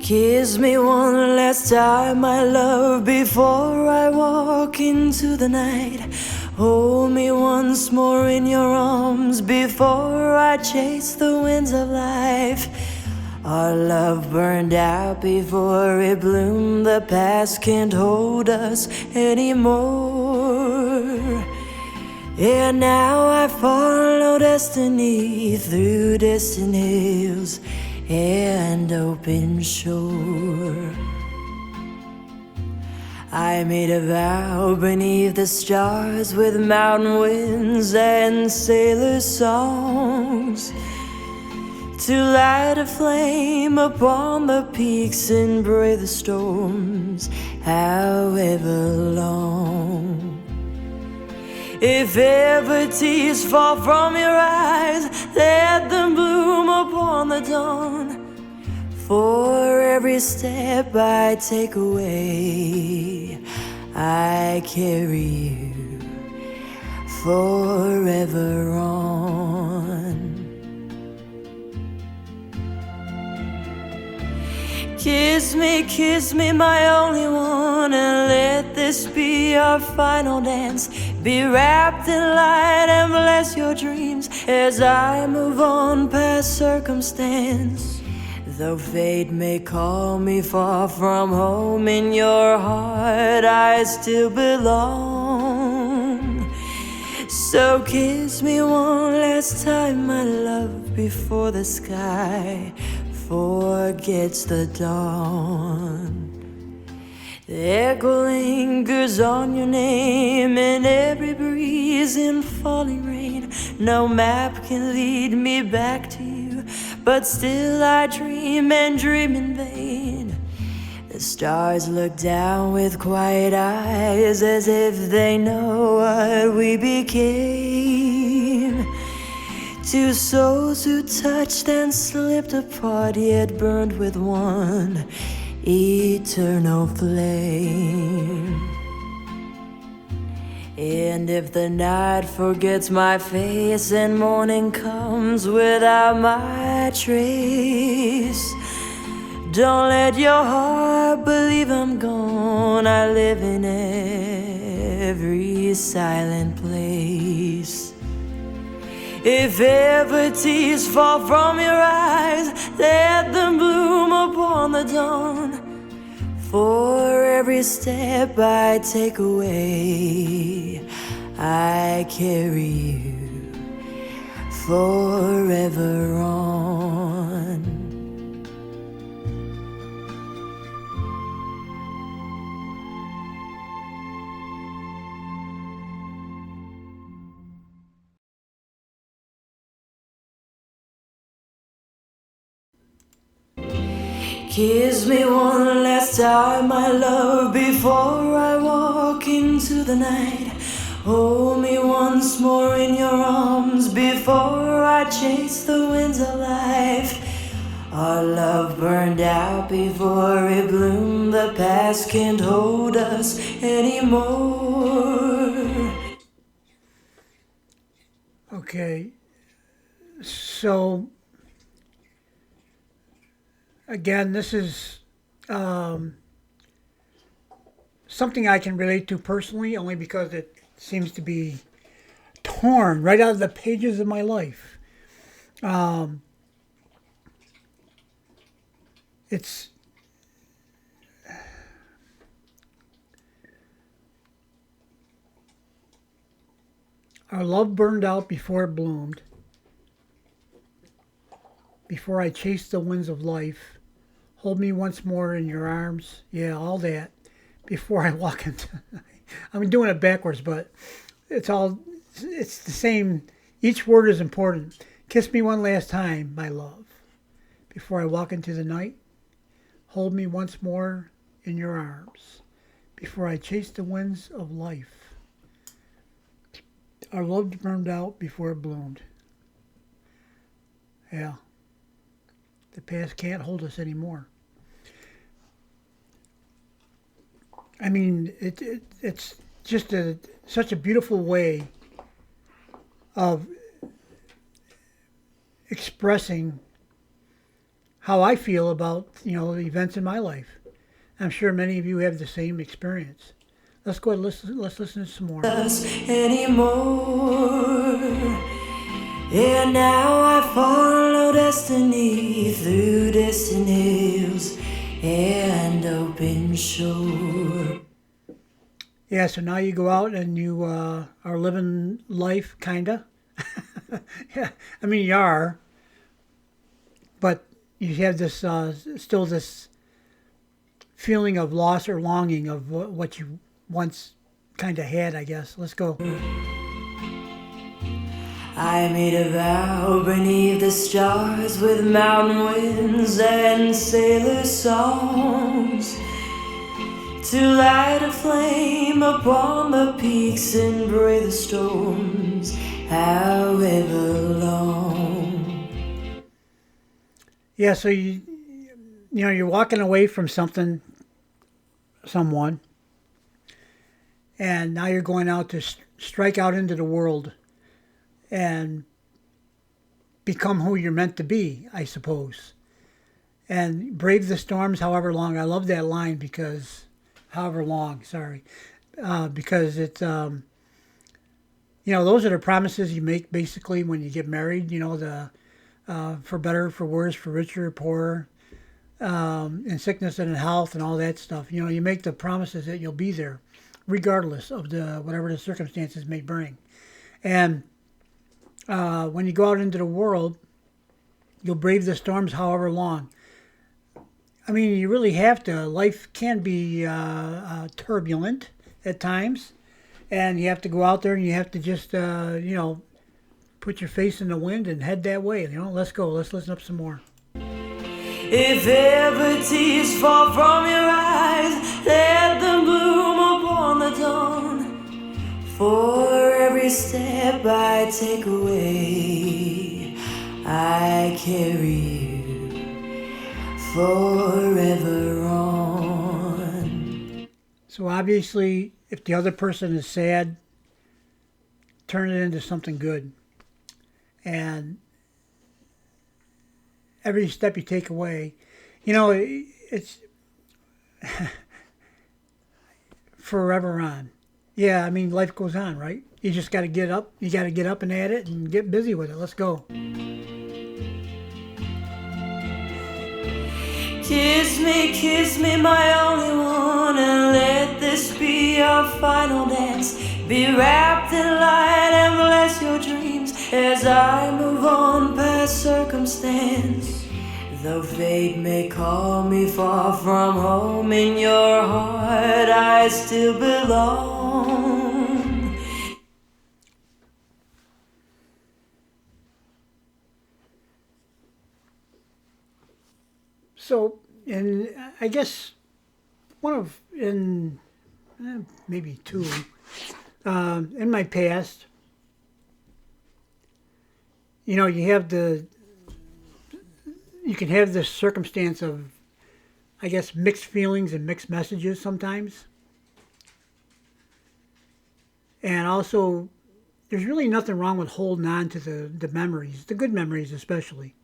Kiss me one last time, my love, before I walk into the night. Hold me once more in your arms before I chase the winds of life. Our love burned out before it bloomed. The past can't hold us anymore. And now I follow destiny through distant hills and open shore. I made a vow beneath the stars with mountain winds and sailor songs to light a flame upon the peaks and brave the storms, however long. If ever tears fall from your eyes, let them bloom upon the dawn. For every step I take away, I carry you forever on. Kiss me, my only one, and let this be our final dance. Be wrapped in light and bless your dreams as I move on past circumstance. Though fate may call me far from home, in your heart I still belong. So kiss me one last time, my love, before the sky forgets the dawn. The echo lingers on your name in every breeze and falling rain. No map can lead me back to you, but still I dream and dream in vain. The stars look down with quiet eyes as if they know what we became. Two souls who touched and slipped apart, yet burned with one eternal flame. And if the night forgets my face and morning comes without my trace, don't let your heart believe I'm gone. I live in every silent place. If ever tears fall from your eyes, let them bloom upon the dawn. For every step I take away, I carry you forever on. Kiss me one last time, my love, before I walk into the night. Hold me once more in your arms before I chase the winds of life. Our love burned out before it bloomed. The past can't hold us anymore. Okay, so again, this is something I can relate to personally, only because it seems to be torn right out of the pages of my life. It's our love burned out before it bloomed. Before I chase the winds of life, hold me once more in your arms. Yeah, all that. Before I walk into, I'm doing it backwards, but it's the same. Each word is important. Kiss me one last time, my love. Before I walk into the night, hold me once more in your arms. Before I chase the winds of life. Our love burned out before it bloomed. Yeah. The past can't hold us anymore. I mean, it's just such a beautiful way of expressing how I feel about, the events in my life. I'm sure many of you have the same experience. Let's go ahead and listen. Let's listen to some more. Anymore. And now I follow destiny through distant hills and open shore. Yeah, so now you go out and you are living life, kinda. Yeah, I mean you are, but you have this still this feeling of loss or longing of what you once kind of had, I guess. Let's go. I made a vow beneath the stars with mountain winds and sailor songs to light a flame upon the peaks and brave the storms, however long. Yeah, so you're walking away from someone, and now you're going out to strike out into the world and become who you're meant to be, I suppose. And brave the storms however long. I love that line because, however long, sorry. Because it's, those are the promises you make basically when you get married, for better, for worse, for richer, poorer, in sickness and in health and all that stuff. You make the promises that you'll be there regardless of whatever the circumstances may bring. And when you go out into the world, you'll brave the storms however long. I mean, you really have to. Life can be turbulent at times, and you have to go out there and you have to just, put your face in the wind and head that way. Let's go. Let's listen up some more. If ever tears fall from your eyes, let them bloom upon the dawn. For every step I take away, I carry you forever on. So obviously, if the other person is sad, turn it into something good. And every step you take away, it's forever on. Yeah, I mean, life goes on, right? You just got to get up. You got to get up and at it and get busy with it. Let's go. Kiss me, my only one, and let this be our final dance. Be wrapped in light and bless your dreams as I move on past circumstance. Though fate may call me far from home, in your heart I still belong. So, and I guess maybe two, in my past, you can have this circumstance of, I guess, mixed feelings and mixed messages sometimes. And also, there's really nothing wrong with holding on to the memories, the good memories especially.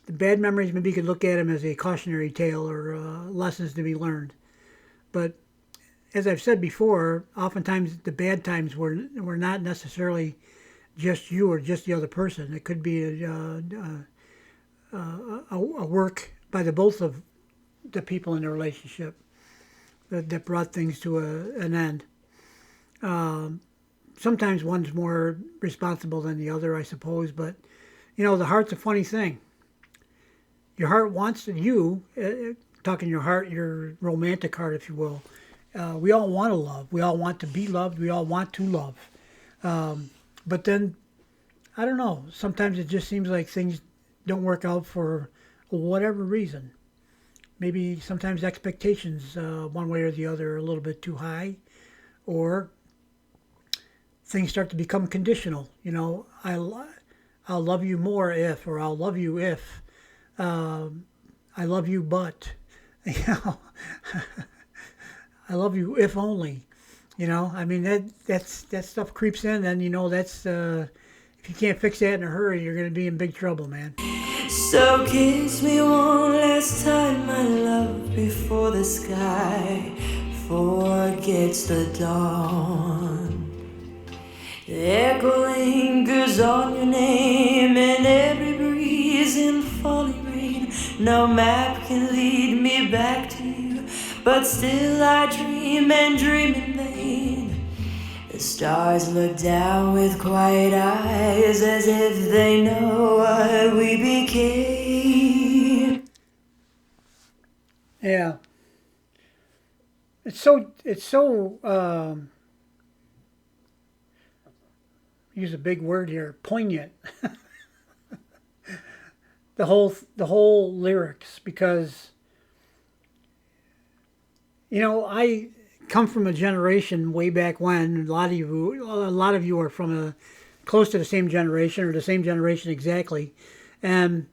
The bad memories, maybe you could look at them as a cautionary tale or lessons to be learned. But as I've said before, oftentimes the bad times were not necessarily just you or just the other person. It could be a work by the both of the people in the relationship that brought things to an end. Sometimes one's more responsible than the other, I suppose. But the heart's a funny thing. Your heart wants you, talking your heart, your romantic heart, if you will. We all want to love. We all want to be loved. We all want to love. But then, I don't know. Sometimes it just seems like things don't work out for whatever reason. Maybe sometimes expectations, one way or the other, are a little bit too high. Or things start to become conditional. I'll love you more if, or I'll love you if. I love you, but, I love you if only, I mean, that stuff creeps in, and that's, if you can't fix that in a hurry, you're going to be in big trouble, man. So kiss me one last time, my love, before the sky forgets the dawn. The echo lingers on your name in every breeze in falling rain. No map can lead me back to you, but still I dream and dream in vain. The stars look down with quiet eyes as if they know what we became. Yeah. It's so use a big word here, poignant. the whole lyrics, because I come from a generation way back when. A lot of you are from close to the same generation, or the same generation exactly, and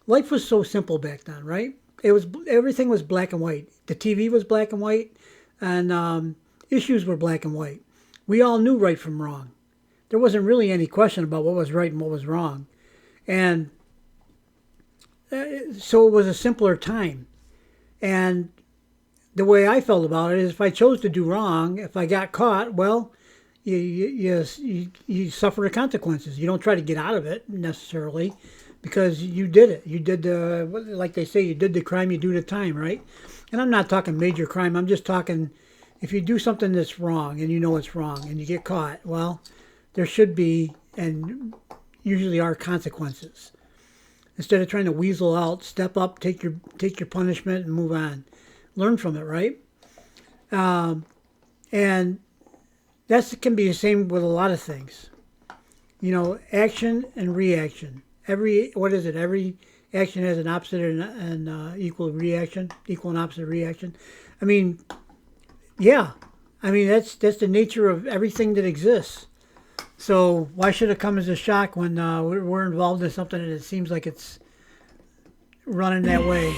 life was so simple back then, right? Everything was black and white. The TV was black and white, and issues were black and white. We all knew right from wrong. There wasn't really any question about what was right and what was wrong, and so it was a simpler time. And the way I felt about it is, if I chose to do wrong, if I got caught, well, you suffer the consequences. You don't try to get out of it necessarily, because you did it. You did like they say, you did the crime, you do the time, right? And I'm not talking major crime. I'm just talking, if you do something that's wrong and you know it's wrong and you get caught, well, there should be, and usually are, consequences. Instead of trying to weasel out, step up, take your punishment, and move on. Learn from it, right? And that can be the same with a lot of things. Action and reaction. Every action has an opposite and equal reaction, equal and opposite reaction. I mean, yeah. I mean, that's the nature of everything that exists. So why should it come as a shock when we're involved in something and it seems like it's running that way?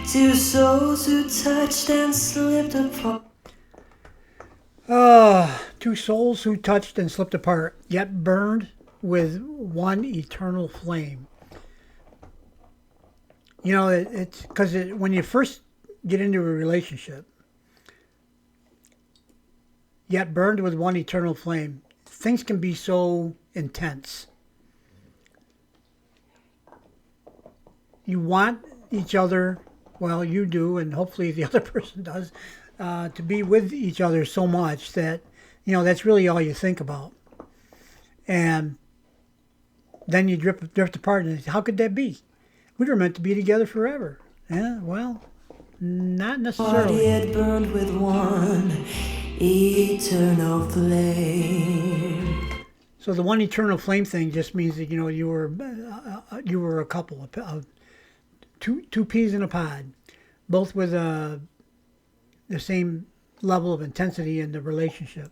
Two souls who touched and slipped apart. Two souls who touched and slipped apart, yet burned with one eternal flame. It's because when you first get into a relationship, yet burned with one eternal flame, things can be so intense. You want each other, well, you do, and hopefully the other person does, to be with each other so much that, that's really all you think about. And then you drift apart, and how could that be? We were meant to be together forever. Yeah, well, not necessarily. It burned with one eternal flame. So the one eternal flame thing just means that you were a couple, two peas in a pod, both with the same level of intensity in the relationship.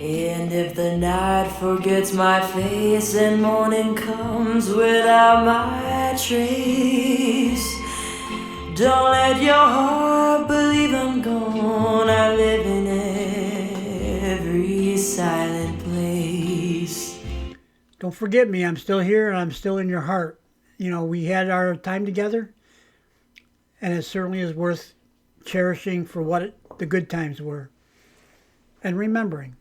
And if the night forgets my face and morning comes without my trace, don't let your heart believe I'm gone. I live in every silent place. Don't forget me. I'm still here and I'm still in your heart. We had our time together, and it certainly is worth cherishing for what the good times were and remembering.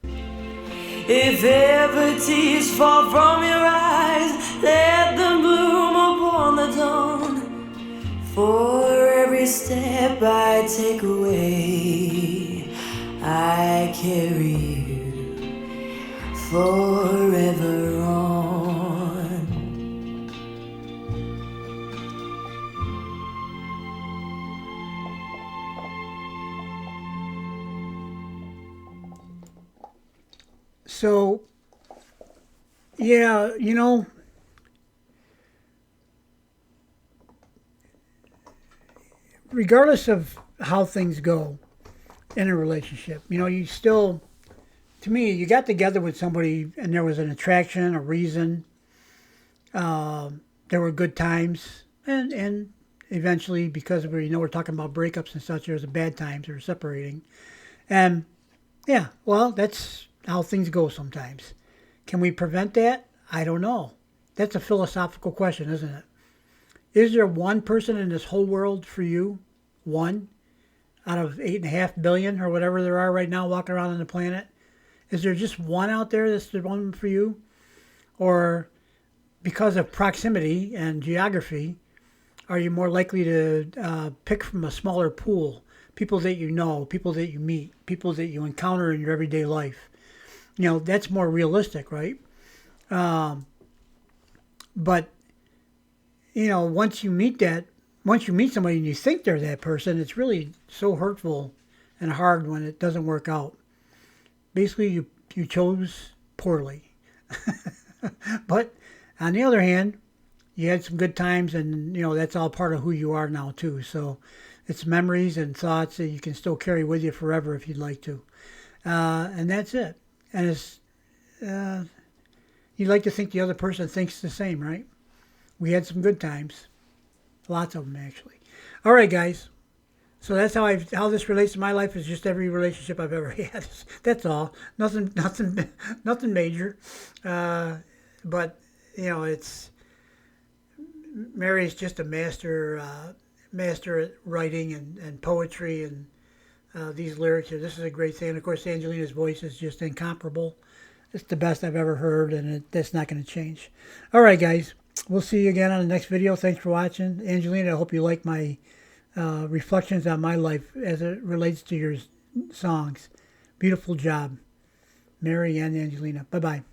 If ever tears fall from your eyes, let them bloom upon the dawn. For every step I take away, I carry you forever on. So, yeah, regardless of how things go in a relationship, you still, to me, you got together with somebody and there was an attraction, a reason. There were good times, and eventually, because we're talking about breakups and such, there's bad times or separating. And yeah, well, that's how things go sometimes. Can we prevent that? I don't know. That's a philosophical question, isn't it? Is there one person in this whole world for you? One out of 8.5 billion or whatever there are right now walking around on the planet? Is there just one out there that's the one for you? Or because of proximity and geography, are you more likely to pick from a smaller pool? People that you know, people that you meet, people that you encounter in your everyday life. That's more realistic, right? But once you meet somebody and you think they're that person, it's really so hurtful and hard when it doesn't work out. Basically, you chose poorly. But on the other hand, you had some good times, and that's all part of who you are now too. So it's memories and thoughts that you can still carry with you forever if you'd like to. And that's it. And you'd like to think the other person thinks the same, right? We had some good times, lots of them actually. All right, guys. So that's how this relates to my life, is just every relationship I've ever had. That's all. Nothing major. But it's Mary's just a master at writing and poetry and these lyrics. This is a great thing. And of course, Angelina's voice is just incomparable. It's the best I've ever heard, and that's not going to change. All right, guys. We'll see you again on the next video. Thanks for watching. Angelina, I hope you like my reflections on my life as it relates to your songs. Beautiful job. Mery and Angelina. Bye-bye.